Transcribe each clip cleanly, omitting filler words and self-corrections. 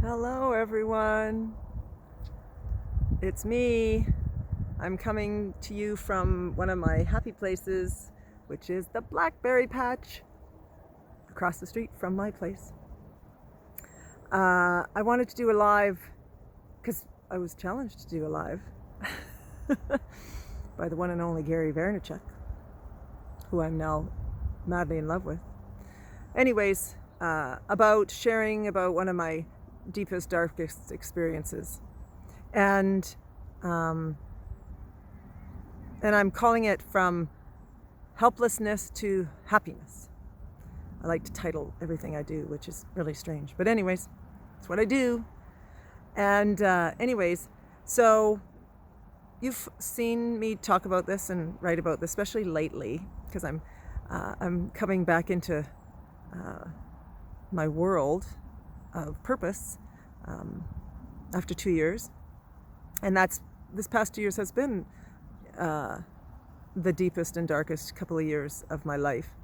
Hello everyone, it's me. I'm coming to you from one of my happy places, which is the Blackberry Patch across the street from my place. I wanted to do a live because I was challenged to do a live by the one and only Gary Vaynerchuk, who I'm now madly in love with. Anyways, about sharing about one of my deepest, darkest experiences, and I'm calling it From Helplessness to Happiness. I like to title everything I do, which is really strange, but anyways, it's what I do. And so you've seen me talk about this and write about this, especially lately, because I'm coming back into my world of purpose after 2 years, and this past 2 years has been the deepest and darkest couple of years of my life.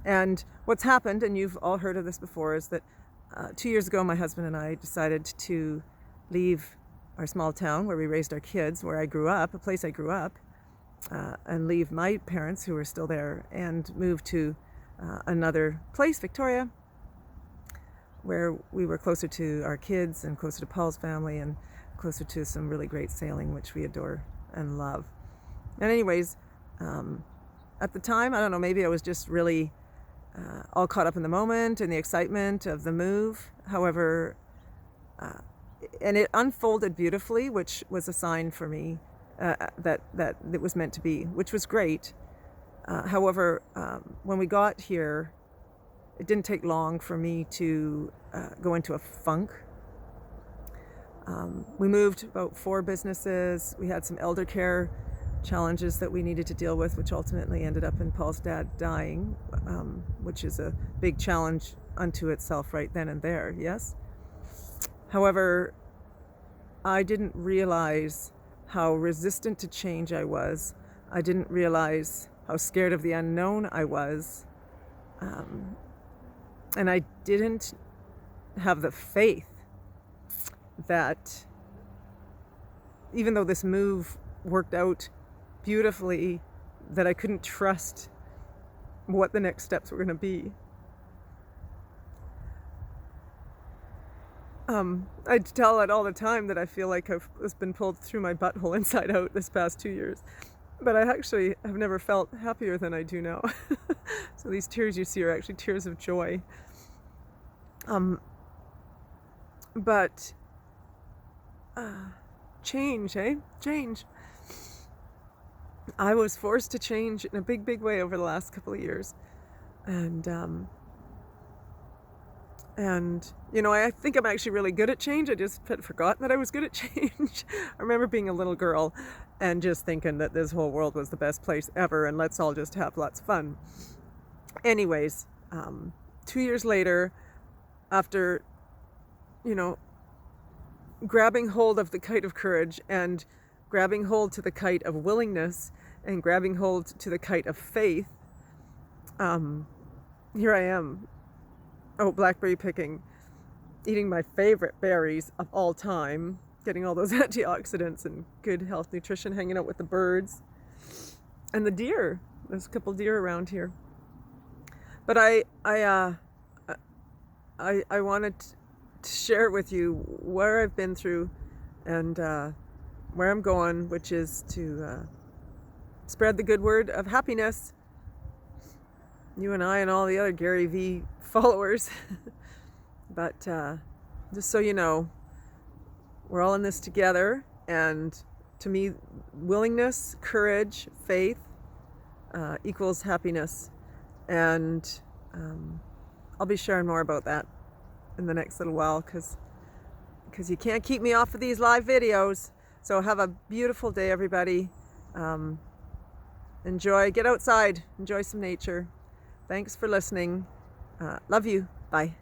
And what's happened, and you've all heard of this before, is that 2 years ago my husband and I decided to leave our small town where we raised our kids, where I grew up, a place I grew up, and leave my parents who were still there and move to another place, Victoria, where we were closer to our kids and closer to Paul's family and closer to some really great sailing, which we adore and love. And anyways, at the time, I don't know, maybe I was just really all caught up in the moment and the excitement of the move. However, and it unfolded beautifully, which was a sign for me that it was meant to be, which was great. However, when we got here, it didn't take long for me to go into a funk. We moved about 4 businesses. We had some elder care challenges that we needed to deal with, which ultimately ended up in Paul's dad dying, which is a big challenge unto itself right then and there, yes? However, I didn't realize how resistant to change I was. I didn't realize how scared of the unknown I was. And I didn't have the faith that even though this move worked out beautifully, that I couldn't trust what the next steps were going to be. I tell it all the time that I feel like I've been pulled through my butthole inside out this past 2 years. But I actually have never felt happier than I do now. So these tears you see are actually tears of joy. But change, eh? Change. I was forced to change in a big, big way over the last couple of years. And you know, I think I'm actually really good at change. I just had forgotten that I was good at change. I remember being a little girl and just thinking that this whole world was the best place ever and let's all just have lots of fun. Anyways, 2 years later, after, you know, grabbing hold of the kite of courage and grabbing hold to the kite of willingness and grabbing hold to the kite of faith, here I am, blackberry picking, eating my favorite berries of all time, getting all those antioxidants and good health nutrition, hanging out with the birds and the deer. There's a couple deer around here. But I wanted to share with you where I've been through and where I'm going, which is to spread the good word of happiness. You and I and all the other Gary V followers. But just so you know, we're all in this together, and to me, willingness, courage, faith equals happiness. And I'll be sharing more about that in the next little while, because you can't keep me off of these live videos. So have a beautiful day, everybody. Enjoy, get outside, enjoy some nature. Thanks for listening. Love you. Bye.